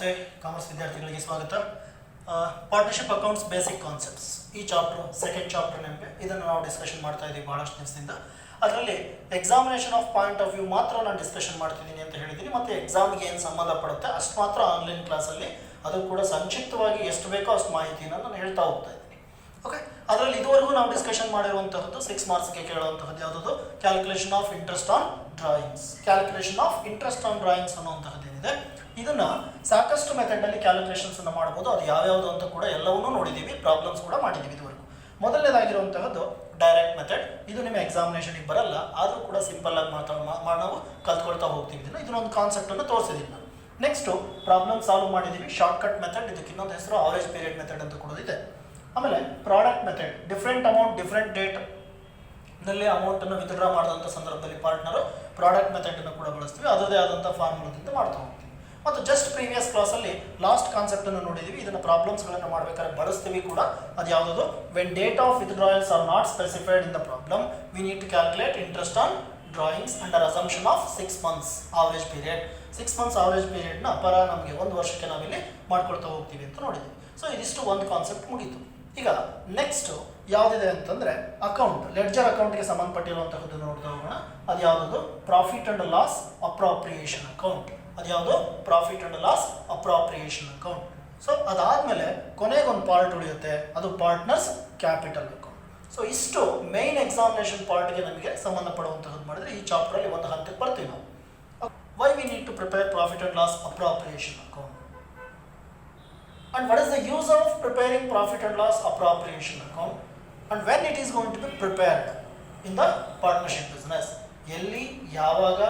ನಮಸ್ತೆ ಕಾಮರ್ಸ್ ವಿದ್ಯಾರ್ಥಿಗಳಿಗೆ ಸ್ವಾಗತ. ಪಾರ್ಟ್ನರ್ಶಿಪ್ ಅಕೌಂಟ್ಸ್ ಬೇಸಿಕ್ ಕಾನ್ಸೆಪ್ಟ್ಸ್ ಈ ಚಾಪ್ಟರ್ ಸೆಕೆಂಡ್ ಚಾಪ್ಟರ್ ನಿಮಗೆ ಇದನ್ನು ನಾವು ಡಿಸ್ಕಷನ್ ಮಾಡ್ತಾ ಇದ್ದೀವಿ ಬಹಳಷ್ಟು ದಿವಸದಿಂದ. ಅದರಲ್ಲಿ examination of point of view ಮಾತ್ರ ನಾನು ಡಿಸ್ಕಷನ್ ಮಾಡ್ತಿದ್ದೀನಿ ಅಂತ ಹೇಳಿದ್ದೀನಿ. ಮತ್ತು ಎಕ್ಸಾಮ್ಗೆ ಏನು ಸಂಬಂಧಪಡುತ್ತೆ ಅಷ್ಟು ಮಾತ್ರ ಆನ್ಲೈನ್ ಕ್ಲಾಸಲ್ಲಿ ಅದು ಕೂಡ ಸಂಕ್ಷಿಪ್ತವಾಗಿ ಎಷ್ಟು ಬೇಕೋ ಅಷ್ಟು ಮಾಹಿತಿಯನ್ನು ನಾನು ಹೇಳ್ತಾ ಹೋಗ್ತಾ ಇದ್ದೀನಿ. ಓಕೆ, ಅದರಲ್ಲಿ ಇದುವರೆಗೂ ನಾವು ಡಿಸ್ಕಷನ್ ಮಾಡಿರುವಂತಹದ್ದು 6 ಮಾರ್ಕ್ಸ್ಗೆ ಕೇಳುವಂತಹದ್ದು ಯಾವುದದು calculation of interest on drawings. Calculation of interest on drawings ಅನ್ನುವಂತಹದ್ದು ಏನಿದೆ ಇದನ್ನ ಸಾಕಷ್ಟು ಮೆಥಡ್ನಲ್ಲಿ ಕ್ಯಾಲ್ಕುಲೇಷನ್ಸ್ ಅನ್ನು ಮಾಡಬಹುದು. ಅದು ಯಾವ್ಯಾವುದು ಅಂತ ಕೂಡ ಎಲ್ಲವನ್ನೂ ನೋಡಿದ್ದೀವಿ, ಪ್ರಾಬ್ಲಮ್ಸ್ ಕೂಡ ಮಾಡಿದ್ದೀವಿ ಇದುವರೆಗೂ. ಮೊದಲನೇದಾಗಿರುವಂತಹದ್ದು ಡೈರೆಕ್ಟ್ ಮೆಥಡ್. ಇದು ನಿಮ್ಮ ಎಕ್ಸಾಮಿನೇಷನ್ಗೆ ಬರಲ್ಲ, ಆದರೂ ಕೂಡ ಸಿಂಪಲ್ ಆಗಿ ನಾವು ಕಲ್ತ್ಕೊಳ್ತಾ ಹೋಗ್ತೀವಿ. ಇದನ್ನೊಂದು ಕಾನ್ಸೆಪ್ಟ್ ಅನ್ನು ತೋರಿಸಿದ್ದೀನಿ ನಾನು. ನೆಕ್ಸ್ಟು ಪ್ರಾಬ್ಲಮ್ ಸಾಲ್ವ್ ಮಾಡಿದ್ದೀವಿ ಶಾರ್ಟ್ಕಟ್ ಮೆಥಡ್. ಇದಕ್ಕೆ ಇನ್ನೊಂದು ಹೆಸರು ಅವರೇಜ್ ಪೀರಿಯಡ್ ಮೆಥಡ್ ಅಂತ ಕೊಡೋದಿದೆ. ಆಮೇಲೆ product method, different amount different date ನಲ್ಲಿ ಅಮೌಂಟನ್ನು ವಿತ್ಡ್ರಾ ಮಾಡಿದಂಥ ಸಂದರ್ಭದಲ್ಲಿ ಪಾರ್ಟ್ನರು ಪ್ರಾಡಕ್ಟ್ ಮೆಥಡನ್ನು ಕೂಡ ಬಳಸ್ತೀವಿ. ಅದರದೇ ಆದಂಥ ಫಾರ್ಮುಲಾದಿಂದ ಮಾಡ್ತಾ ಹೋಗ್ತೀವಿ. ಮತ್ತು ಜಸ್ಟ್ ಪ್ರೀವಿಯಸ್ ಕ್ಲಾಸಲ್ಲಿ ಲಾಸ್ಟ್ ಕಾನ್ಸೆಪ್ಟನ್ನು ನೋಡಿದ್ದೀವಿ. ಇದನ್ನು ಪ್ರಾಬ್ಲಮ್ಸ್ಗಳನ್ನು ಮಾಡಬೇಕಾದ್ರೆ ಬಳಸ್ತೀವಿ ಕೂಡ. ಅದು ಯಾವುದದು when date of withdrawals are not specified in the problem we need to calculate interest on drawings under assumption of 6 months average period. 6 months average ಪೀರಿಯಡ್ನ ಅಪರ ನಮಗೆ 1 ವರ್ಷಕ್ಕೆ ನಾವಿಲ್ಲಿ ಮಾಡ್ಕೊಳ್ತಾ ಹೋಗ್ತೀವಿ ಅಂತ ನೋಡಿದ್ದೀವಿ. ಸೊ ಇದಿಷ್ಟು ಒಂದು ಕಾನ್ಸೆಪ್ಟ್ ಮುಗೀತು. ಈಗ ನೆಕ್ಸ್ಟ್ ಯಾವುದಿದೆ ಅಂತಂದರೆ ಅಕೌಂಟ್, ಲೆಡ್ಜರ್ ಅಕೌಂಟ್ಗೆ ಸಂಬಂಧಪಟ್ಟಿರುವಂತಹದ್ದು ನೋಡ್ತಾ ಹೋಗೋಣ. ಅದು ಯಾವುದದು profit and loss appropriation account. ಅದು ಯಾವುದು profit and loss appropriation account. So ಅದಾದಮೇಲೆ ಕೊನೆಗೊಂದು ಪಾರ್ಟ್ ಉಳಿಯುತ್ತೆ, ಅದು ಪಾರ್ಟ್ನರ್ಸ್ ಕ್ಯಾಪಿಟಲ್ ಅಕೌಂಟ್. ಸೊ ಇಷ್ಟು ಮೇನ್ ಎಕ್ಸಾಮಿನೇಷನ್ ಪಾರ್ಟ್ಗೆ ನಮಗೆ ಸಂಬಂಧಪಡುವಂತಹದ್ದು ಮಾಡಿದ್ರೆ ಈ ಚಾಪ್ಟರಲ್ಲಿ ಒಂದು ಹಂತಕ್ಕೆ ಬರ್ತೀವಿ ನಾವು. Why we need to prepare profit and loss appropriation account and what is the use of preparing profit and loss appropriation account and when it is going to be prepared in the partnership business. ಎಲ್ಲಿ ಯಾವಾಗ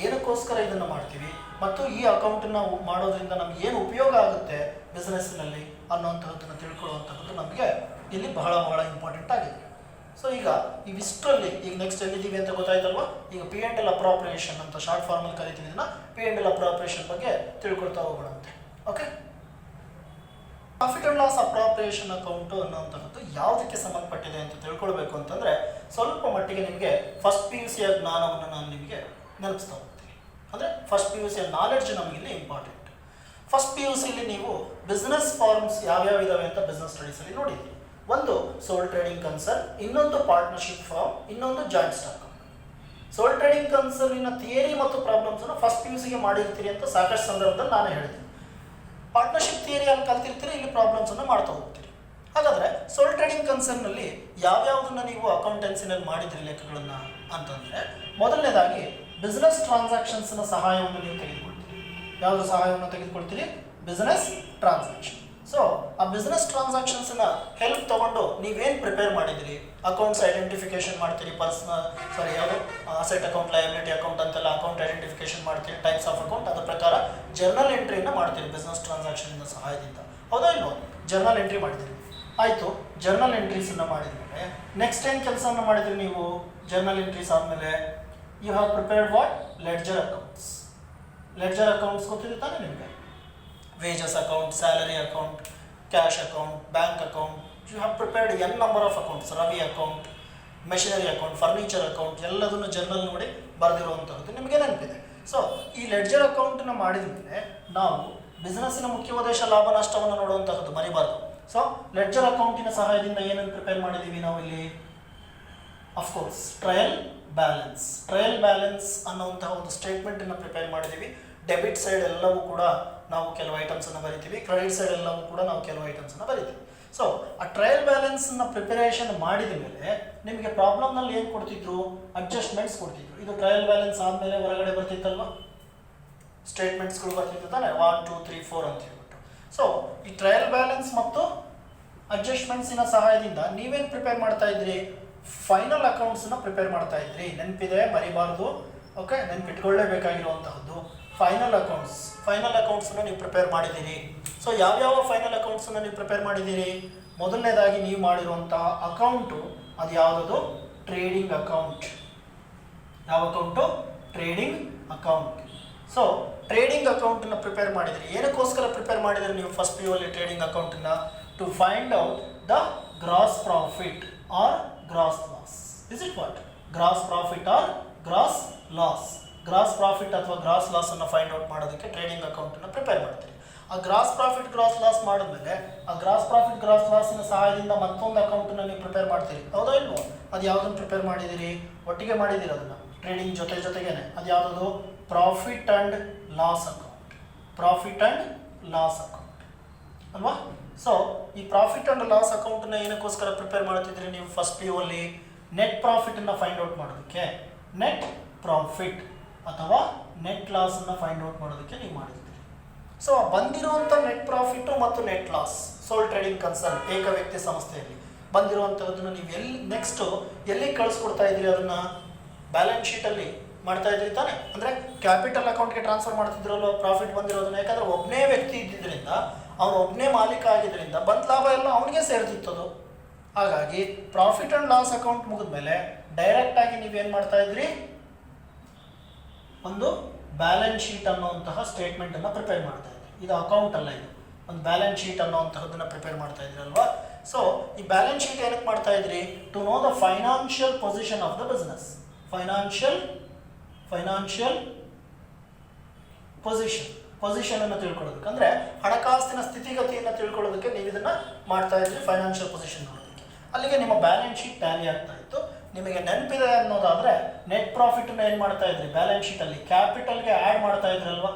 ಏನಕ್ಕೋಸ್ಕರ ಇದನ್ನು ಮಾಡ್ತೀವಿ ಮತ್ತು ಈ ಅಕೌಂಟನ್ನು ಮಾಡೋದ್ರಿಂದ ನಮ್ಗೆ ಏನು ಉಪಯೋಗ ಆಗುತ್ತೆ ಬಿಸ್ನೆಸ್ನಲ್ಲಿ ಅನ್ನೋಂಥದ್ದನ್ನು ತಿಳ್ಕೊಳ್ಳುವಂಥದ್ದು ನಮಗೆ ಇಲ್ಲಿ ಬಹಳ ಬಹಳ ಇಂಪಾರ್ಟೆಂಟ್ ಆಗಿದೆ. ಸೊ ಈಗ ಇವಿಷ್ಟರಲ್ಲಿ ಈಗ ನೆಕ್ಸ್ಟ್ ಎಲ್ಲಿದ್ದೀವಿ ಅಂತ ಗೊತ್ತಾಯ್ತಲ್ವಾ. ಈಗ P&L ಅಪ್ರಾಪ್ರಿಯೇಷನ್ ಅಂತ ಶಾರ್ಟ್ ಫಾರ್ಮಲ್ಲಿ ಕರಿತೀವಿ. ಇದನ್ನ P&L ಅಪ್ರಾಪ್ರಿಯೇಷನ್ ಬಗ್ಗೆ ತಿಳ್ಕೊಳ್ತಾ ಹೋಗೋಣಂತೆ. Okay, profit and loss appropriation account ಅನ್ನೋಂಥದ್ದು ಯಾವುದಕ್ಕೆ ಸಂಬಂಧಪಟ್ಟಿದೆ ಅಂತ ತಿಳ್ಕೊಳ್ಬೇಕು ಅಂತಂದರೆ ಸ್ವಲ್ಪ ಮಟ್ಟಿಗೆ ನಿಮಗೆ ಫಸ್ಟ್ PUC ಜ್ಞಾನವನ್ನು ನಾನು ನಿಮಗೆ ನೆನಪಿಸ್ತಾ ಹೋಗ್ತೀನಿ. ಅಂದರೆ ಫಸ್ಟ್ PUC ನಾಲೆಡ್ಜ್ ನಮಗಿಲ್ಲಿ ಇಂಪಾರ್ಟೆಂಟ್. ಫಸ್ಟ್ PUCಲಿ ನೀವು ಬಿಸ್ನೆಸ್ ಫಾರ್ಮ್ಸ್ ಯಾವ್ಯಾವ ಇದಾವೆ ಅಂತ ಬಿಸ್ನೆಸ್ ಸ್ಟಡೀಸಲ್ಲಿ ನೋಡಿದ್ದೀರಿ. ಒಂದು ಸೋಲ್ ಟ್ರೇಡಿಂಗ್ ಕನ್ಸರ್ನ್, ಇನ್ನೊಂದು ಪಾರ್ಟ್ನರ್ಶಿಪ್ ಫಾರ್ಮ್, ಇನ್ನೊಂದು ಜಾಯಿಂಟ್ ಸ್ಟಾಕ್ ಕಂಪನಿ. ಸೋಲ್ ಟ್ರೇಡಿಂಗ್ ಕನ್ಸರ್ನಿನ ಥಿಯರಿ ಮತ್ತು ಪ್ರಾಬ್ಲಮ್ಸನ್ನು ಫಸ್ಟ್ PUCಗೆ ಮಾಡಿರ್ತೀರಿ ಅಂತ ಸಾಕಷ್ಟು ಸಂದರ್ಭದಲ್ಲಿ ನಾನು ಹೇಳಿದೆ. ಪಾರ್ಟ್ನರ್ಶಿಪ್ ಥಿಯರಿಯಲ್ಲಿ ಕಲ್ತಿರ್ತೀರಿ, ಇಲ್ಲಿ ಪ್ರಾಬ್ಲಮ್ಸನ್ನು ಮಾಡ್ತಾ ಹೋಗ್ತೀರಿ. ಹಾಗಾದರೆ ಸೋಲ್ ಟ್ರೇಡಿಂಗ್ ಕನ್ಸರ್ನಲ್ಲಿ ಯಾವ್ಯಾವುದನ್ನು ನೀವು ಅಕೌಂಟೆನ್ಸಿನಲ್ಲಿ ಮಾಡಿದ್ರಿ ಲೆಕ್ಕಗಳನ್ನು ಅಂತಂದರೆ, ಮೊದಲನೇದಾಗಿ ಬಿಸ್ನೆಸ್ ಟ್ರಾನ್ಸಾಕ್ಷನ್ಸ್ನ ಸಹಾಯವನ್ನು ನೀವು ತೆಗೆದುಕೊಳ್ತೀರಿ. ಯಾವುದ್ರ ಸಹಾಯವನ್ನು ತೆಗೆದುಕೊಳ್ತೀರಿ? Business transaction. ಸೊ ಆ ಬಿಸ್ನೆಸ್ ಟ್ರಾನ್ಸಾಕ್ಷನ್ಸ್ನ ಹೆಲ್ಪ್ ತೊಗೊಂಡು ನೀವೇನು ಪ್ರಿಪೇರ್ ಮಾಡಿದಿರಿ, ಅಕೌಂಟ್ಸ್ ಐಡೆಂಟಿಫಿಕೇಶನ್ ಮಾಡ್ತೀರಿ, ಯಾವುದು ಅಸೆಟ್ ಅಕೌಂಟ್, ಲಯಬಿಲಿಟಿ ಅಕೌಂಟ್ ಅಂತೆಲ್ಲ ಅಕೌಂಟ್ ಐಡೆಂಟಿಫಿಕೇಶನ್ ಮಾಡ್ತೀರಿ, ಟೈಪ್ಸ್ ಆಫ್ ಅಕೌಂಟ್, ಅದರ ಪ್ರಕಾರ ಜರ್ನಲ್ ಎಂಟ್ರಿಯನ್ನು ಮಾಡ್ತೀರಿ ಬಿಸ್ನೆಸ್ ಟ್ರಾನ್ಸಾಕ್ಷನ್ ಸಹಾಯದಿಂದ. ಹೌದಾ ಇಲ್ವೋ? ಜರ್ನಲ್ ಎಂಟ್ರಿ ಮಾಡಿದಿರಿ. ಆಯಿತು, ಜರ್ನಲ್ ಎಂಟ್ರೀಸನ್ನು ಮಾಡಿದ್ಮೇಲೆ ನೆಕ್ಸ್ಟ್ ಏನು ಕೆಲಸವನ್ನು ಮಾಡಿದ್ರಿ ನೀವು? ಜರ್ನಲ್ ಎಂಟ್ರೀಸ್ ಆದಮೇಲೆ you have prepared what? Ledger accounts. Ledger accounts ಗೊತ್ತಿದೆ ತಾನೇ ನಿಮಗೆ? Wages account, salary account, cash account, bank account. You have prepared an number of accounts. Ravi account, machinery account, furniture account ಎಲ್ಲದನ್ನು journal ನೋಡಿ ಬರೆದಿರುವಂಥದ್ದು ನಿಮಗೆ ನೆನಪಿದೆ. So ಈ ಲೆಡ್ಜರ್ ಅಕೌಂಟನ್ನು ಮಾಡಿದ ಮೇಲೆ ನಾವು ಬಿಸ್ನೆಸ್ಸಿನ ಮುಖ್ಯ ಉದ್ದೇಶ ಲಾಭ ನಷ್ಟವನ್ನು ನೋಡುವಂತಹದ್ದು ಮರಿಬಾರ್ದು. ಸೊ ಲೆಡ್ಜರ್ ಅಕೌಂಟಿನ ಸಹಾಯದಿಂದ ಏನನ್ನು ಪ್ರಿಪೇರ್ ಮಾಡಿದ್ದೀವಿ ನಾವು ಇಲ್ಲಿ? Of course trial balance. Trial balance ಅನ್ನುವಂತಹ ಒಂದು ಸ್ಟೇಟ್ಮೆಂಟನ್ನು ಪ್ರಿಪೇರ್ ಮಾಡಿದ್ದೀವಿ. ಡೆಬಿಟ್ ಸೈಡ್ ಎಲ್ಲವೂ ಕೂಡ ನಾವು ಕೆಲವು ಐಟಮ್ಸನ್ನು ಬರಿತೀವಿ, ಕ್ರೆಡಿಟ್ ಸೈಡ್ ಎಲ್ಲವೂ ಕೂಡ ನಾವು ಕೆಲವು ಐಟಮ್ಸನ್ನು ಬರಿತೀವಿ. ಸೊ ಆ ಟ್ರಯಲ್ ಬ್ಯಾಲೆನ್ಸ್ನ ಪ್ರಿಪರೇಷನ್ ಮಾಡಿದ ಮೇಲೆ ನಿಮಗೆ ಪ್ರಾಬ್ಲಮ್ನಲ್ಲಿ ಏನು ಕೊಡ್ತಿದ್ರು? ಅಡ್ಜಸ್ಟ್ಮೆಂಟ್ಸ್ ಕೊಡ್ತಿದ್ರು. ಇದು ಟ್ರಯಲ್ ಬ್ಯಾಲೆನ್ಸ್ ಆದಮೇಲೆ ಹೊರಗಡೆ ಬರ್ತಿತ್ತಲ್ವ, ಸ್ಟೇಟ್ಮೆಂಟ್ಸ್ಗಳು ಬರ್ತಿತ್ತು ತಾನೆ, 1 2 3 4 ಅಂತ ಹೇಳ್ಬಿಟ್ಟು. ಸೊ ಈ ಟ್ರಯಲ್ ಬ್ಯಾಲೆನ್ಸ್ ಮತ್ತು ಅಡ್ಜಸ್ಟ್ಮೆಂಟ್ಸಿನ ಸಹಾಯದಿಂದ ನೀವೇನು ಪ್ರಿಪೇರ್ ಮಾಡ್ತಾ ಇದ್ರಿ? ಫೈನಲ್ ಅಕೌಂಟ್ಸನ್ನು ಪ್ರಿಪೇರ್ ಮಾಡ್ತಾ ಇದ್ರಿ. ನೆನಪಿದೆ, ಮರಿಬಾರ್ದು. ಓಕೆ, ನೆನಪಿಟ್ಕೊಳ್ಳೇಬೇಕಾಗಿರುವಂತಹದ್ದು ಫೈನಲ್ ಅಕೌಂಟ್ಸ್. ಫೈನಲ್ ಅಕೌಂಟ್ಸನ್ನು ನೀವು ಪ್ರಿಪೇರ್ ಮಾಡಿದ್ದೀರಿ. ಸೊ ಯಾವ್ಯಾವ ಫೈನಲ್ ಅಕೌಂಟ್ಸನ್ನು ನೀವು ಪ್ರಿಪೇರ್ ಮಾಡಿದ್ದೀರಿ? ಮೊದಲನೇದಾಗಿ ನೀವು ಮಾಡಿರುವಂತಹ ಅಕೌಂಟು ಅದು ಯಾವುದದು? Trading account. ಯಾವ account? Trading account. So trading ಅಕೌಂಟನ್ನು ಪ್ರಿಪೇರ್ ಮಾಡಿದಿರಿ. ಏನಕ್ಕೋಸ್ಕರ ಪ್ರಿಪೇರ್ ಮಾಡಿದಿರಿ ನೀವು ಫಸ್ಟ್ PUಯಲ್ಲಿ ಟ್ರೇಡಿಂಗ್ ಅಕೌಂಟನ್ನು? To find out the gross profit or gross loss. Is it what? Gross profit or gross loss. Gross profit ಅಥವಾ ಗ್ರಾಸ್ ಲಾಸ್ ಅನ್ನು ಫೈಂಡ್ ಔಟ್ ಮಾಡೋದಕ್ಕೆ ಟ್ರೇಡಿಂಗ್ ಅಕೌಂಟನ್ನು ಪ್ರಿಪೇರ್ ಮಾಡ್ತೀರಿ. ಆ ಗ್ರಾಸ್ ಪ್ರಾಫಿಟ್ ಗ್ರಾಸ್ ಲಾಸ್ ಮಾಡಿದ್ಮೇಲೆ ಆ ಗ್ರಾಸ್ ಪ್ರಾಫಿಟ್ ಗ್ರಾಸ್ ಲಾಸಿನ ಸಹಾಯದಿಂದ ಮತ್ತೊಂದು ಅಕೌಂಟನ್ನು ನೀವು ಪ್ರಿಪೇರ್ ಮಾಡ್ತೀರಿ, ಹೌದಾ ಇಲ್ವೋ? ಅದು ಯಾವುದನ್ನು ಪ್ರಿಪೇರ್ ಮಾಡಿದ್ದೀರಿ? ಒಟ್ಟಿಗೆ ಮಾಡಿದ್ದೀರಿ ಅದನ್ನು, ಟ್ರೇಡಿಂಗ್ ಜೊತೆಗೇನೆ. ಅದು ಯಾವುದದು? Profit and loss account. Profit and loss account ಅಲ್ವಾ? ಸೊ ಈ ಪ್ರಾಫಿಟ್ ಆ್ಯಂಡ್ ಲಾಸ್ ಅಕೌಂಟನ್ನ ಏನಕ್ಕೋಸ್ಕರ ಪ್ರಿಪೇರ್ ಮಾಡ್ತಿದ್ರಿ ನೀವು ಫಸ್ಟ್ ಪಿ ಯು ಅಲ್ಲಿ? ನೆಟ್ ಪ್ರಾಫಿಟನ್ನು ಫೈಂಡ್ ಔಟ್ ಮಾಡೋದಕ್ಕೆ, ನೆಟ್ ಪ್ರಾಫಿಟ್ ಅಥವಾ ನೆಟ್ ಲಾಸನ್ನು ಫೈಂಡ್ ಔಟ್ ಮಾಡೋದಕ್ಕೆ ನೀವು ಮಾಡಿದ್ದೀರಿ. ಸೊ ಬಂದಿರುವಂಥ ನೆಟ್ ಪ್ರಾಫಿಟ್ಟು ಮತ್ತು ನೆಟ್ ಲಾಸ್ ಸೋಲ್ ಟ್ರೇಡಿಂಗ್ ಕನ್ಸರ್ನ್ ಏಕ ವ್ಯಕ್ತಿ ಸಂಸ್ಥೆಯಲ್ಲಿ ಬಂದಿರುವಂಥದ್ದನ್ನು ನೀವು ನೆಕ್ಸ್ಟು ಎಲ್ಲಿಗೆ ಕಳಿಸ್ಕೊಡ್ತಾ ಇದ್ದೀರಿ? ಅದನ್ನು ಬ್ಯಾಲೆನ್ಸ್ ಶೀಟಲ್ಲಿ ಮಾಡ್ತಾ ಇದ್ರಿ ತಾನೆ? ಅಂದರೆ ಕ್ಯಾಪಿಟಲ್ ಅಕೌಂಟ್ಗೆ ಟ್ರಾನ್ಸ್ಫರ್ ಮಾಡ್ತಿದ್ರಲ್ವ ಪ್ರಾಫಿಟ್ ಬಂದಿರೋದನ್ನ. ಯಾಕಂದರೆ ಒಬ್ಬನೇ ವ್ಯಕ್ತಿ ಇದ್ದಿದ್ದರಿಂದ, ಅವನು ಒಬ್ಬನೇ ಮಾಲೀಕ ಆಗಿದ್ದರಿಂದ ಬಂದ ಲಾಭ ಎಲ್ಲ ಅವನಿಗೆ ಸೇರ್ತಿತ್ತದು. ಹಾಗಾಗಿ ಪ್ರಾಫಿಟ್ ಆ್ಯಂಡ್ ಲಾಸ್ ಅಕೌಂಟ್ ಮುಗಿದ್ಮೇಲೆ ಡೈರೆಕ್ಟಾಗಿ ನೀವೇನು ಮಾಡ್ತಾ ಇದ್ರಿ? ಒಂದು ಬ್ಯಾಲೆನ್ಸ್ ಶೀಟ್ ಅನ್ನೋಂತಹ ಸ್ಟೇಟ್ಮೆಂಟನ್ನು ಪ್ರಿಪೇರ್ ಮಾಡ್ತಾ ಇದ್ರಿ. ಇದು ಅಕೌಂಟ್ ಅಲ್ಲ, ಇದು ಒಂದು ಬ್ಯಾಲೆನ್ಸ್ ಶೀಟ್ ಅನ್ನೋಂತಹದ್ದನ್ನು ಪ್ರಿಪೇರ್ ಮಾಡ್ತಾ ಇದ್ರಲ್ವಾ? ಸೊ ಈ ಬ್ಯಾಲೆನ್ಸ್ ಶೀಟ್ ಏನಕ್ಕೆ ಮಾಡ್ತಾ ಇದ್ರಿ? To know the financial position of the business. Financial position ಅನ್ನು ತಿಳ್ಕೊಳ್ಳೋದಕ್ಕೆ, ಅಂದರೆ ಹಣಕಾಸಿನ ಸ್ಥಿತಿಗತಿಯನ್ನು ತಿಳ್ಕೊಳ್ಳೋದಕ್ಕೆ ನೀವು ಇದನ್ನು ಮಾಡ್ತಾ ಇದ್ರಿ. ಫೈನಾನ್ಷಿಯಲ್ ಪೊಸಿಷನ್ ನೋಡೋದಕ್ಕೆ ಅಲ್ಲಿಗೆ ನಿಮ್ಮ ಬ್ಯಾಲೆನ್ಸ್ ಶೀಟ್ ಟ್ಯಾಲಿ ಆಗ್ತಾ ಇತ್ತು. ನಿಮಗೆ ನೆನಪಿದೆ ಅನ್ನೋದಾದರೆ ನೆಟ್ ಪ್ರಾಫಿಟನ್ನು ಏನು ಮಾಡ್ತಾ ಇದ್ರಿ? ಬ್ಯಾಲೆನ್ಸ್ ಶೀಟಲ್ಲಿ ಕ್ಯಾಪಿಟಲ್ಗೆ ಆ್ಯಡ್ ಮಾಡ್ತಾ ಇದ್ರಲ್ವಾ?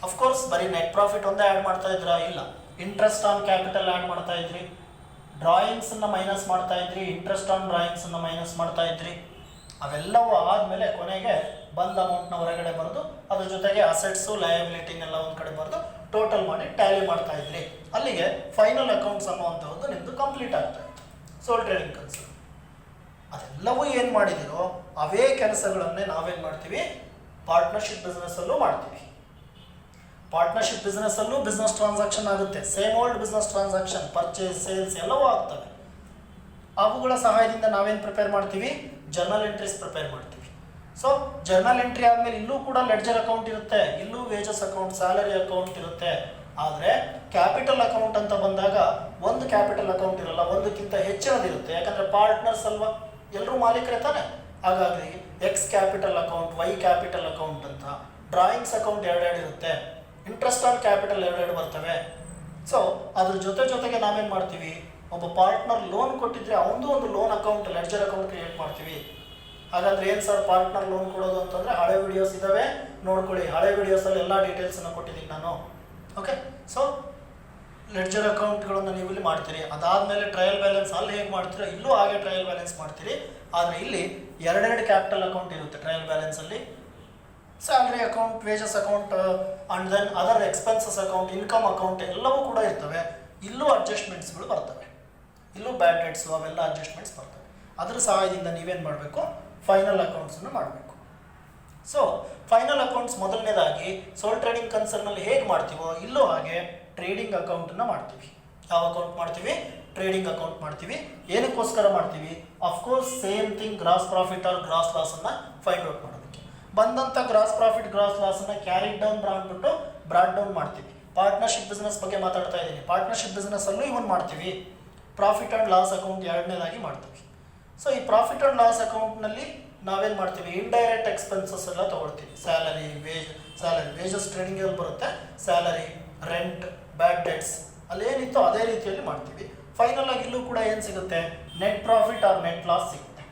ಅಫ್ಕೋರ್ಸ್ ಬರೀ ನೆಟ್ ಪ್ರಾಫಿಟ್ ಒಂದೇ ಆ್ಯಡ್ ಮಾಡ್ತಾ ಇದ್ರಾ? ಇಲ್ಲ, ಇಂಟ್ರೆಸ್ಟ್ ಆನ್ ಕ್ಯಾಪಿಟಲ್ ಆ್ಯಡ್ ಮಾಡ್ತಾ ಇದ್ರಿ, ಡ್ರಾಯಿಂಗ್ಸನ್ನು ಮೈನಸ್ ಮಾಡ್ತಾ ಇದ್ರಿ, ಇಂಟ್ರೆಸ್ಟ್ ಆನ್ ಡ್ರಾಯಿಂಗ್ಸನ್ನು ಮೈನಸ್ ಮಾಡ್ತಾ ಇದ್ರಿ. ಅವೆಲ್ಲವೂ ಆದಮೇಲೆ ಕೊನೆಗೆ ಬಂದ ಅಮೌಂಟ್ನ ಹೊರಗಡೆ ಬರೆದು ಅದ್ರ ಜೊತೆಗೆ ಅಸೆಟ್ಸು ಲಯಬಿಲಿಟಿನೆಲ್ಲ ಒಂದು ಕಡೆ ಬರೆದು ಟೋಟಲ್ ಮಾಡಿ ಟ್ಯಾಲಿ ಮಾಡ್ತಾ ಇದ್ರಿ. ಅಲ್ಲಿಗೆ ಫೈನಲ್ ಅಕೌಂಟ್ಸ್ ಅನ್ನುವಂಥದ್ದು ನಿಮ್ಮದು ಕಂಪ್ಲೀಟ್ ಆಗ್ತಾ ಇತ್ತು ಸೋಲ್ ಟ್ರೇಡಿಂಗ್ ಕನ್ಸರ್ನ್. ಅದೆಲ್ಲವೂ ಏನು ಮಾಡಿದಿರೋ ಅವೇ ಕೆಲಸಗಳನ್ನೇ ನಾವೇನು ಮಾಡ್ತೀವಿ? ಪಾರ್ಟ್ನರ್ಶಿಪ್ ಬಿಸ್ನೆಸ್ಸಲ್ಲೂ ಮಾಡ್ತೀವಿ. ಪಾರ್ಟ್ನರ್ಶಿಪ್ ಬಿಸ್ನೆಸ್ಸಲ್ಲೂ ಬಿಸ್ನೆಸ್ ಟ್ರಾನ್ಸಾಕ್ಷನ್ ಆಗುತ್ತೆ. Same old business transaction, purchase, sales ಎಲ್ಲವೂ ಆಗ್ತವೆ. ಅವುಗಳ ಸಹಾಯದಿಂದ ನಾವೇನು ಪ್ರಿಪೇರ್ ಮಾಡ್ತೀವಿ? ಜರ್ನಲ್ ಎಂಟ್ರೀಸ್ ಪ್ರಿಪೇರ್ ಮಾಡ್ತೀವಿ. ಸೊ ಜರ್ನಲ್ ಎಂಟ್ರಿ ಆದಮೇಲೆ ಇಲ್ಲೂ ಕೂಡ ಲೆಡ್ಜರ್ ಅಕೌಂಟ್ ಇರುತ್ತೆ, ಇಲ್ಲೂ ವೇಜಸ್ ಅಕೌಂಟ್, ಸ್ಯಾಲರಿ ಅಕೌಂಟ್ ಇರುತ್ತೆ. ಆದರೆ ಕ್ಯಾಪಿಟಲ್ ಅಕೌಂಟ್ ಅಂತ ಬಂದಾಗ ಒಂದು ಕ್ಯಾಪಿಟಲ್ ಅಕೌಂಟ್ ಇರಲ್ಲ, ಒಂದಕ್ಕಿಂತ ಹೆಚ್ಚಿನದಿರುತ್ತೆ. ಯಾಕಂದರೆ ಪಾರ್ಟ್ನರ್ಸ್ ಅಲ್ವಾ, ಎಲ್ಲರೂ ಮಾಲೀಕರೇ ತಾನೆ. ಹಾಗಾಗಿ X capital account, Y capital account ಅಂತ, ಡ್ರಾಯಿಂಗ್ಸ್ ಅಕೌಂಟ್ ಎರಡೆರಡು ಇರುತ್ತೆ, ಇಂಟ್ರೆಸ್ಟ್ ಆನ್ ಕ್ಯಾಪಿಟಲ್ ಎರಡೆರಡು ಬರ್ತವೆ. ಸೊ ಅದ್ರ ಜೊತೆಗೆ ನಾವೇನು ಮಾಡ್ತೀವಿ? ಒಬ್ಬ ಪಾರ್ಟ್ನರ್ ಲೋನ್ ಕೊಟ್ಟಿದ್ರೆ ಅವನದು ಒಂದು loan account, ledger account create ಮಾಡ್ತೀವಿ. ಹಾಗಾದ್ರೆ ಏನು ಸರ್ ಪಾರ್ಟ್ನರ್ ಲೋನ್ ಕೊಡೋದು ಅಂತಂದರೆ ಹಳೆ ವಿಡಿಯೋಸ್ ಇದ್ದಾವೆ, ನೋಡ್ಕೊಳ್ಳಿ. ಹಳೆ ವಿಡಿಯೋಸಲ್ಲಿ ಎಲ್ಲ ಡೀಟೇಲ್ಸನ್ನು ಕೊಟ್ಟಿದ್ದೀನಿ ನಾನು. ಓಕೆ, ಸೊ ಲೆಡ್ಜರ್ ಅಕೌಂಟ್ಗಳನ್ನು ನೀವು ಇಲ್ಲಿ ಮಾಡ್ತೀರಿ. ಅದಾದಮೇಲೆ ಟ್ರಯಲ್ ಬ್ಯಾಲೆನ್ಸ್ ಅಲ್ಲಿ ಹೇಗೆ ಮಾಡ್ತೀರೋ ಇಲ್ಲೂ ಹಾಗೆ ಟ್ರಯಲ್ ಬ್ಯಾಲೆನ್ಸ್ ಮಾಡ್ತೀರಿ. ಆದರೆ ಇಲ್ಲಿ ಎರಡೆರಡು ಕ್ಯಾಪಿಟಲ್ ಅಕೌಂಟ್ ಇರುತ್ತೆ ಟ್ರಯಲ್ ಬ್ಯಾಲೆನ್ಸಲ್ಲಿ. Salary account, wages account and then other expenses account, income account ಎಲ್ಲವೂ ಕೂಡ ಇರ್ತವೆ. ಇಲ್ಲೂ ಅಡ್ಜಸ್ಟ್ಮೆಂಟ್ಸ್ಗಳು ಬರ್ತವೆ, ಇಲ್ಲೂ ಬ್ಯಾಡ್ ಡೆಟ್ಸು ಅವೆಲ್ಲ ಅಡ್ಜಸ್ಟ್ಮೆಂಟ್ಸ್ ಬರ್ತವೆ. ಅದರ ಸಹಾಯದಿಂದ ನೀವೇನು ಮಾಡಬೇಕು? ಫೈನಲ್ ಅಕೌಂಟ್ಸನ್ನು ಮಾಡಬೇಕು. ಸೊ ಫೈನಲ್ ಅಕೌಂಟ್ಸ್ ಮೊದಲನೇದಾಗಿ ಸೋಲ್ ಟ್ರೇಡಿಂಗ್ ಕನ್ಸರ್ನಲ್ಲಿ ಹೇಗೆ ಮಾಡ್ತೀವೋ ಇಲ್ಲೂ ಹಾಗೆ ಟ್ರೇಡಿಂಗ್ ಅಕೌಂಟನ್ನು ಮಾಡ್ತೀವಿ. ಯಾವ ಅಕೌಂಟ್ ಮಾಡ್ತೀವಿ? ಟ್ರೇಡಿಂಗ್ ಅಕೌಂಟ್ ಮಾಡ್ತೀವಿ. ಏನಕ್ಕೋಸ್ಕರ ಮಾಡ್ತೀವಿ? Of course same thing, gross profit or gross ಲಾಸನ್ನು ಫೈಂಡ್ ಔಟ್ ಮಾಡೋದಕ್ಕೆ. ಬಂದಂಥ ಗ್ರಾಸ್ ಪ್ರಾಫಿಟ್ ಗ್ರಾಸ್ ಲಾಸನ್ನು ಕ್ಯಾರಿ ಡೌನ್ ಮಾಡ್ಬಿಟ್ಟು ಬ್ರಾಡ್ ಡೌನ್ ಮಾಡ್ತೀವಿ. ಪಾರ್ಟ್ನರ್ಶಿಪ್ ಬಿಸ್ನೆಸ್ ಬಗ್ಗೆ ಮಾತಾಡ್ತಾ ಇದ್ದೀನಿ. ಪಾರ್ಟ್ನರ್ಶಿಪ್ ಬಿಸ್ನೆಸ್ಸಲ್ಲೂ ಇವನ್ ಮಾಡ್ತೀವಿ. ಪ್ರಾಫಿಟ್ ಆ್ಯಂಡ್ ಲಾಸ್ ಅಕೌಂಟ್ ಎರಡನೇದಾಗಿ ಮಾಡ್ತೀವಿ. ಸೊ ಈ ಪ್ರಾಫಿಟ್ ಆ್ಯಂಡ್ ಲಾಸ್ ಅಕೌಂಟ್ನಲ್ಲಿ ನಾವೇನು ಮಾಡ್ತೀವಿ? ಇಂಡೈರೆಕ್ಟ್ ಎಕ್ಸ್ಪೆನ್ಸಸ್ ಎಲ್ಲ ತೊಗೊಳ್ತೀವಿ. ಸ್ಯಾಲರಿ, ವೇಜಸ್ ಟ್ರೇಡಿಂಗಲ್ಲಿ ಬರುತ್ತೆ. ಸ್ಯಾಲರಿ, ರೆಂಟ್, ಬ್ಯಾಡ್ ಡೆಟ್ಸ್ ಅಲ್ಲೇನಿತ್ತು ಅದೇ ರೀತಿಯಲ್ಲಿ ಮಾಡ್ತೀವಿ. ಫೈನಲ್ ಆಗಿ ಇಲ್ಲೂ ಕೂಡ ಏನು ಸಿಗುತ್ತೆ? Net profit or net loss ಸಿಗುತ್ತೆ.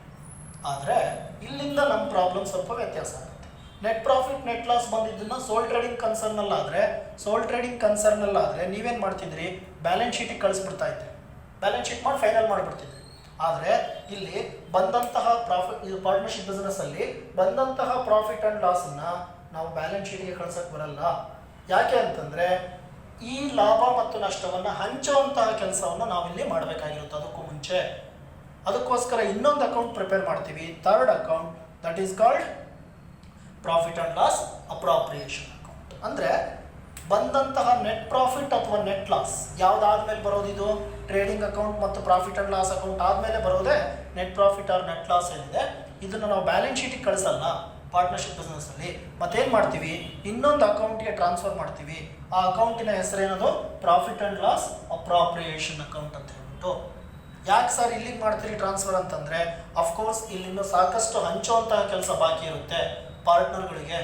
ಆದರೆ ಇಲ್ಲಿಂದ ನಮ್ಮ ಪ್ರಾಬ್ಲಮ್ ಸ್ವಲ್ಪ ವ್ಯತ್ಯಾಸ ಆಗುತ್ತೆ. ನೆಟ್ ಪ್ರಾಫಿಟ್ ನೆಟ್ ಲಾಸ್ ಬಂದಿದ್ದನ್ನು ಸೋಲ್ ಟ್ರೇಡಿಂಗ್ ಕನ್ಸರ್ನಲ್ಲಾದರೆ ನೀವೇನು ಮಾಡ್ತಿದ್ರಿ? ಬ್ಯಾಲೆನ್ಸ್ ಶೀಟಿಗೆ ಕಳಿಸ್ಬಿಡ್ತಾ ಇದ್ರಿ, ಬ್ಯಾಲೆನ್ಸ್ ಶೀಟ್ ಮಾಡಿ ಫೈನಲ್ ಮಾಡಿಬಿಡ್ತಿದ್ರಿ. ಆದರೆ ಇಲ್ಲಿ ಬಂದಂತಹ ಇದು ಪಾರ್ಟ್ನರ್ಶಿಪ್ ಬಿಸ್ನೆಸ್ಸಲ್ಲಿ ಬಂದಂತಹ ಪ್ರಾಫಿಟ್ ಆ್ಯಂಡ್ ಲಾಸನ್ನು ನಾವು ಬ್ಯಾಲೆನ್ಸ್ ಶೀಟಿಗೆ ಕಳ್ಸೋಕ್ಕೆ ಬರಲ್ಲ. ಯಾಕೆ ಅಂತಂದರೆ ಈ ಲಾಭ ಮತ್ತು ನಷ್ಟವನ್ನು ಹಂಚುವಂತಹ ಕೆಲಸವನ್ನು ನಾವಿಲ್ಲಿ ಮಾಡಬೇಕಾಗಿರುತ್ತೆ ಅದಕ್ಕೂ ಮುಂಚೆ. ಅದಕ್ಕೋಸ್ಕರ ಇನ್ನೊಂದು ಅಕೌಂಟ್ ಪ್ರಿಪೇರ್ ಮಾಡ್ತೀವಿ, third account, that is called profit and loss appropriation account. ಅಂದರೆ ಬಂದಂತಹ ನೆಟ್ ಪ್ರಾಫಿಟ್ ಅಥವಾ ನೆಟ್ ಲಾಸ್ ಯಾವುದಾದ್ಮೇಲೆ ಬರೋದಿದು? ಟ್ರೇಡಿಂಗ್ ಅಕೌಂಟ್ ಮತ್ತು ಪ್ರಾಫಿಟ್ ಆ್ಯಂಡ್ ಲಾಸ್ ಅಕೌಂಟ್ ಆದಮೇಲೆ ಬರೋದೇ net profit or net loss ಏನಿದೆ. ಇದನ್ನು ನಾವು ಬ್ಯಾಲೆನ್ಸ್ ಶೀಟಿಗೆ ಕಳಿಸಲ್ಲ ಪಾರ್ಟ್ನರ್ಶಿಪ್ ಬಿಸ್ನೆಸ್ಸಲ್ಲಿ. ಮತ್ತೇನು ಮಾಡ್ತೀವಿ? ಇನ್ನೊಂದು ಅಕೌಂಟ್ಗೆ ಟ್ರಾನ್ಸ್ಫರ್ ಮಾಡ್ತೀವಿ. ಆ ಅಕೌಂಟಿನ ಹೆಸರೇನದು? Profit and loss appropriation account ಅಂತ ಹೇಳ್ಬಿಟ್ಟು. ಯಾಕೆ ಸರ್ ಇಲ್ಲಿಗೆ ಮಾಡ್ತೀರಿ ಟ್ರಾನ್ಸ್ಫರ್ ಅಂತಂದರೆ, ಅಫ್ಕೋರ್ಸ್ ಇಲ್ಲಿಂದ ಸಾಕಷ್ಟು ಹಂಚುವಂತಹ ಕೆಲಸ ಬಾಕಿ ಇರುತ್ತೆ ಪಾರ್ಟ್ನರ್ಗಳಿಗೆ.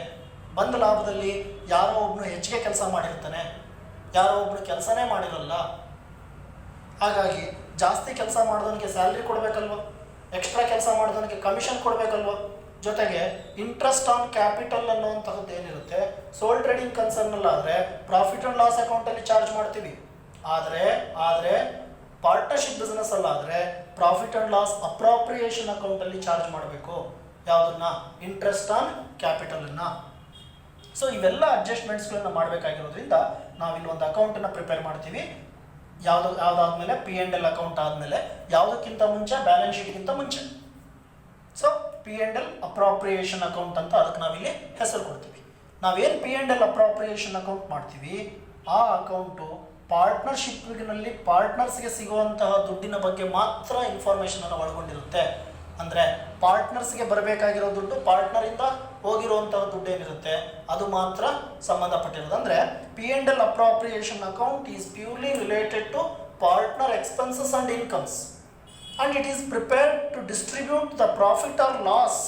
ಬಂದ ಲಾಭದಲ್ಲಿ ಯಾರೋ ಒಬ್ಬನು ಹೆಚ್ಚಿಗೆ ಕೆಲಸ ಮಾಡಿರ್ತಾನೆ, ಯಾರೋ ಒಬ್ಬನು ಕೆಲಸನೇ ಮಾಡಿರಲ್ಲ. ಹಾಗಾಗಿ ಜಾಸ್ತಿ ಕೆಲಸ ಮಾಡಿದವನಿಗೆ ಸ್ಯಾಲ್ರಿ ಕೊಡಬೇಕಲ್ವ, ಎಕ್ಸ್ಟ್ರಾ ಕೆಲಸ ಮಾಡಿದವನಿಗೆ ಕಮಿಷನ್ ಕೊಡಬೇಕಲ್ವ. ಜೊತೆಗೆ ಇಂಟ್ರೆಸ್ಟ್ ಆನ್ ಕ್ಯಾಪಿಟಲ್ ಅನ್ನುವಂಥದ್ದು ಏನಿರುತ್ತೆ ಸೋಲ್ ಟ್ರೇಡಿಂಗ್ ಕನ್ಸರ್ನಲ್ಲಾದರೆ ಪ್ರಾಫಿಟ್ ಆ್ಯಂಡ್ ಲಾಸ್ ಅಕೌಂಟಲ್ಲಿ ಚಾರ್ಜ್ ಮಾಡ್ತೀವಿ. ಆದರೆ ಪಾರ್ಟ್ನರ್ಶಿಪ್ ಬಿಸ್ನೆಸ್ ಅಲ್ಲಾದರೆ ಪ್ರಾಫಿಟ್ ಆ್ಯಂಡ್ ಲಾಸ್ ಅಪ್ರಾಪ್ರಿಯೇಷನ್ ಅಕೌಂಟಲ್ಲಿ ಚಾರ್ಜ್ ಮಾಡಬೇಕು. ಯಾವುದನ್ನ? Interest on ಕ್ಯಾಪಿಟಲನ್ನು. ಸೊ ಇವೆಲ್ಲ ಅಡ್ಜಸ್ಟ್ಮೆಂಟ್ಸ್ಗಳನ್ನ ಮಾಡಬೇಕಾಗಿರೋದ್ರಿಂದ ನಾವಿಲ್ಲಿ ಒಂದು ಅಕೌಂಟನ್ನು ಪ್ರಿಪೇರ್ ಮಾಡ್ತೀವಿ. ಯಾವುದಾದ್ಮೇಲೆ P&L ಅಕೌಂಟ್ ಆದಮೇಲೆ ಯಾವುದಕ್ಕಿಂತ ಮುಂಚೆ ಬ್ಯಾಲೆನ್ಸ್ ಶೀಟ್ಗಿಂತ ಮುಂಚೆ. ಸೊ P&L ಅಪ್ರಾಪ್ರಿಯೇಷನ್ ಅಕೌಂಟ್ ಅಂತ ಅದಕ್ಕೆ ನಾವಿಲ್ಲಿ ಹೆಸರು ಕೊಡ್ತೀವಿ. ನಾವೇನು P&L ಅಪ್ರಾಪ್ರಿಯೇಷನ್ ಅಕೌಂಟ್ ಮಾಡ್ತೀವಿ ಆ ಅಕೌಂಟು ಪಾರ್ಟ್ನರ್ಶಿಪ್ನಲ್ಲಿ ಪಾರ್ಟ್ನರ್ಸ್ಗೆ ಸಿಗುವಂತಹ ದುಡ್ಡಿನ ಬಗ್ಗೆ ಮಾತ್ರ ಇನ್ಫಾರ್ಮೇಷನನ್ನು ಒಳಗೊಂಡಿರುತ್ತೆ. ಅಂದರೆ ಪಾರ್ಟ್ನರ್ಸ್ಗೆ ಬರಬೇಕಾಗಿರೋ ದುಡ್ಡು, ಪಾರ್ಟ್ನರಿಂದ ಹೋಗಿರುವಂತಹ ದುಡ್ಡು ಏನಿರುತ್ತೆ ಅದು ಮಾತ್ರ ಸಂಬಂಧಪಟ್ಟಿರೋದು. ಅಂದರೆ P&L appropriation account is purely related to partner expenses and incomes and it is prepared to distribute the profit or loss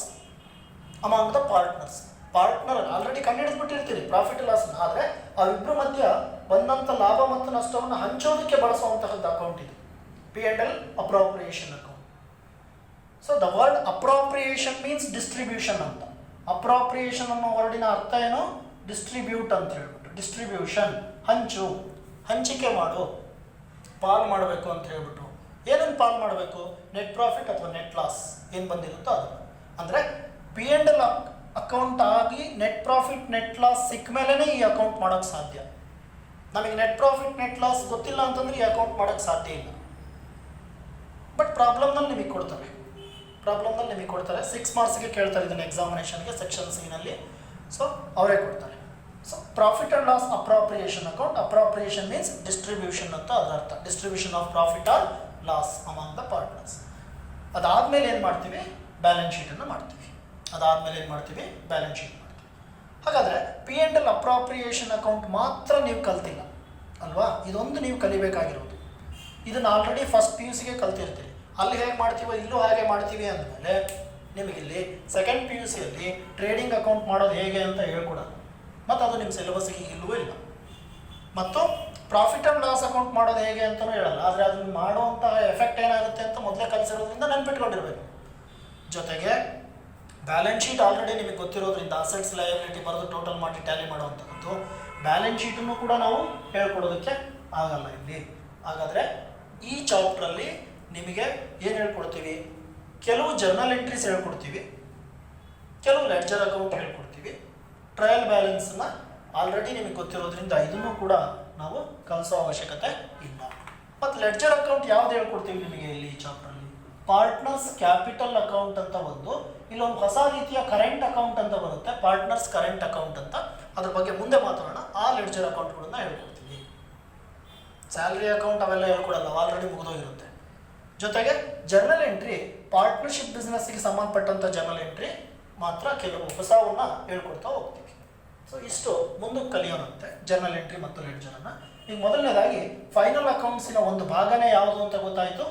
among the partners. Partner already ಕಂಡುಹಿಡಿದ್ಬಿಟ್ಟಿರ್ತೀರಿ ಪ್ರಾಫಿಟ್ ಲಾಸ್, ಆದರೆ ಅವಿಬ್ಬರ ಮಧ್ಯ ಬಂದಂಥ ಲಾಭ ಮತ್ತು ನಷ್ಟವನ್ನು ಹಂಚೋದಕ್ಕೆ ಬಳಸುವಂತಹದ್ದು ಅಕೌಂಟ್ ಇದು P&L appropriation account. So the word appropriation means distribution ಅಂತ. ಅಪ್ರಾಪ್ರಿಯೇಷನ್ ಅನ್ನೋ ವರ್ಡಿನ ಅರ್ಥ ಏನು? ಡಿಸ್ಟ್ರಿಬ್ಯೂಟ್ ಅಂತ ಹೇಳ್ಬಿಟ್ಟು, ಡಿಸ್ಟ್ರಿಬ್ಯೂಷನ್ ಹಂಚು, ಹಂಚಿಕೆ ಮಾಡು, ಪಾಲ್ ಮಾಡಬೇಕು ಅಂತ ಹೇಳ್ಬಿಟ್ಟು. ಏನನ್ನು ಪಾಲ್ ಮಾಡಬೇಕು? ನೆಟ್ ಪ್ರಾಫಿಟ್ ಅಥವಾ ನೆಟ್ ಲಾಸ್ ಏನು ಬಂದಿರುತ್ತೋ ಅದು. ಅಂದರೆ P&L ಅಕೌಂಟ್ ಆಗಿ ನೆಟ್ ಪ್ರಾಫಿಟ್ ನೆಟ್ ಲಾಸ್ ಸಿಕ್ಕ ಮೇಲೇ ಈ ಅಕೌಂಟ್ ಮಾಡೋಕ್ಕೆ ಸಾಧ್ಯ. ನಮಗೆ ನೆಟ್ ಪ್ರಾಫಿಟ್ ನೆಟ್ ಲಾಸ್ ಗೊತ್ತಿಲ್ಲ ಅಂತಂದ್ರೆ ಈ ಅಕೌಂಟ್ ಮಾಡೋಕ್ಕೆ ಸಾಧ್ಯ ಇಲ್ಲ. ಬಟ್ ಪ್ರಾಬ್ಲಮ್ನಲ್ಲಿ ನಿಮಗೆ ಕೊಡ್ತಾರೆ, 6 ಮಾರ್ಕ್ಸ್ಗೆ ಕೇಳ್ತಾರೆ ಇದನ್ನು ಎಕ್ಸಾಮಿನೇಷನ್ಗೆ ಸೆಕ್ಷನ್ ಸಿನಲ್ಲಿ. ಸೊ ಅವರೇ ಕೊಡ್ತಾರೆ. So profit and loss appropriation account, appropriation means distribution ಅಂತ ಅದರ ಅರ್ಥ, distribution of profit or loss among the partners. ಅದಾದಮೇಲೆ ಏನು ಮಾಡ್ತೀವಿ? ಬ್ಯಾಲೆನ್ಸ್ ಶೀಟನ್ನು ಮಾಡ್ತೀವಿ. ಹಾಗಾದರೆ P&L ಅಪ್ರಾಪ್ರಿಯೇಷನ್ ಅಕೌಂಟ್ ಮಾತ್ರ ನೀವು ಕಲ್ತಿಲ್ಲ ಅಲ್ವಾ, ಇದೊಂದು ನೀವು ಕಲಿಬೇಕಾಗಿರೋದು. ಇದನ್ನು ಆಲ್ರೆಡಿ ಫಸ್ಟ್ PUCಗೆ ಕಲ್ತಿರ್ತೀರಿ. ಅಲ್ಲಿ ಹೇಗೆ ಮಾಡ್ತೀವೋ ಇಲ್ಲೂ ಹಾಗೆ ಮಾಡ್ತೀವಿ ಅಂದಮೇಲೆ ನಿಮಗಿಲ್ಲಿ ಸೆಕೆಂಡ್ PUCಯಲ್ಲಿ ಟ್ರೇಡಿಂಗ್ ಅಕೌಂಟ್ ಮಾಡೋದು ಹೇಗೆ ಅಂತ ಹೇಳ್ಕೊಡೋದು, ಮತ್ತು ಅದು ನಿಮ್ಮ ಸಿಲೆಬಸ್ಸಿಗೆ ಇಲ್ಲವೂ ಇಲ್ಲ. ಮತ್ತು ಪ್ರಾಫಿಟ್ ಆ್ಯಂಡ್ ಲಾಸ್ ಅಕೌಂಟ್ ಮಾಡೋದು ಹೇಗೆ ಅಂತಲೂ ಹೇಳಲ್ಲ, ಆದರೆ ಅದನ್ನು ಮಾಡುವಂತಹ ಎಫೆಕ್ಟ್ ಏನಾಗುತ್ತೆ ಅಂತ ಮೊದಲೇ ಕಲಿಸಿರೋದ್ರಿಂದ ನೆನ್ಪಿಟ್ಕೊಂಡಿರಬೇಕು. ಜೊತೆಗೆ ಬ್ಯಾಲೆನ್ಸ್ ಶೀಟ್ ಆಲ್ರೆಡಿ ನಿಮಗೆ ಗೊತ್ತಿರೋದ್ರಿಂದ ಅಸೆಟ್ಸ್ ಲಯಬಿಲಿಟಿ ಬರೆದು ಟೋಟಲ್ ಮಾಡಿ ಟ್ಯಾಲಿ ಮಾಡುವಂಥದ್ದು, ಬ್ಯಾಲೆನ್ಸ್ ಶೀಟನ್ನು ಕೂಡ ನಾವು ಹೇಳ್ಕೊಡೋದಕ್ಕೆ ಆಗಲ್ಲ ಇಲ್ಲಿ. ಹಾಗಾದರೆ ಈ ಚಾಪ್ಟ್ರಲ್ಲಿ ನಿಮಗೆ ಏನು ಹೇಳ್ಕೊಡ್ತೀವಿ? ಕೆಲವು ಜರ್ನಲ್ ಎಂಟ್ರೀಸ್ ಹೇಳ್ಕೊಡ್ತೀವಿ, ಕೆಲವು ಲೆಡ್ಜರ್ ಅಕೌಂಟ್ ಹೇಳ್ಕೊಡ್ತೀವಿ. ಟ್ರಯಲ್ ಬ್ಯಾಲೆನ್ಸನ್ನು ಆಲ್ರೆಡಿ ನಿಮಗೆ ಗೊತ್ತಿರೋದ್ರಿಂದ ಇದನ್ನು ಕೂಡ ನಾವು ಕಲಿಸೋ ಅವಶ್ಯಕತೆ ಇಲ್ಲ. ಮತ್ತು ಲೆಡ್ಜರ್ ಅಕೌಂಟ್ ಯಾವ್ದು ಹೇಳ್ಕೊಡ್ತೀವಿ ನಿಮಗೆ ಇಲ್ಲಿ ಈ ಚಾಪ್ಟ್ರಲ್ಲಿ? ಪಾರ್ಟ್ನರ್ಸ್ ಕ್ಯಾಪಿಟಲ್ ಅಕೌಂಟ್ ಅಂತ ಒಂದು, ಇಲ್ಲೊಂದು ಹೊಸ ರೀತಿಯ ಕರೆಂಟ್ ಅಕೌಂಟ್ ಅಂತ ಬರುತ್ತೆ, ಪಾರ್ಟ್ನರ್ಸ್ ಕರೆಂಟ್ ಅಕೌಂಟ್ ಅಂತ. ಅದ್ರ ಬಗ್ಗೆ ಮುಂದೆ ಮಾತಾಡೋಣ. ಆ ಲೆಡ್ಜರ್ ಅಕೌಂಟ್ಗಳನ್ನ ಹೇಳ್ಕೊಡ್ತೀವಿ. ಸ್ಯಾಲ್ರಿ ಅಕೌಂಟ್ ಅವೆಲ್ಲ ಹೇಳ್ಕೊಡಲ್ಲ, ಆಲ್ರೆಡಿ ಮುಗಿದೋಗಿರುತ್ತೆ. ಜೊತೆಗೆ ಜರ್ನಲ್ ಎಂಟ್ರಿ, ಪಾರ್ಟ್ನರ್ಶಿಪ್ ಬಿಸ್ನೆಸ್ಗೆ ಸಂಬಂಧಪಟ್ಟಂಥ ಜರ್ನಲ್ ಎಂಟ್ರಿ ಮಾತ್ರ ಕೆಲವು ಹೊಸವನ್ನ ಹೇಳ್ಕೊಡ್ತಾ ಹೋಗ್ತೀವಿ. ಸೊ ಇಷ್ಟು ಮುಂದಕ್ಕೆ ಕಲಿಯೋಣಂತೆ ಜರ್ನಲ್ ಎಂಟ್ರಿ ಮತ್ತು ಲೆಡ್ಜರನ್ನು. ಈಗ ಮೊದಲನೇದಾಗಿ ಫೈನಲ್ ಅಕೌಂಟ್ಸಿನ ಒಂದು ಭಾಗನೇ ಯಾವುದು ಅಂತ ಗೊತ್ತಾಯಿತು?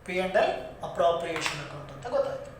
P&L ಅಪ್ರಾಪ್ರಿಯೇಷನ್ ಅಕೌಂಟ್ ಅಂತ ಗೊತ್ತಾಯಿತು.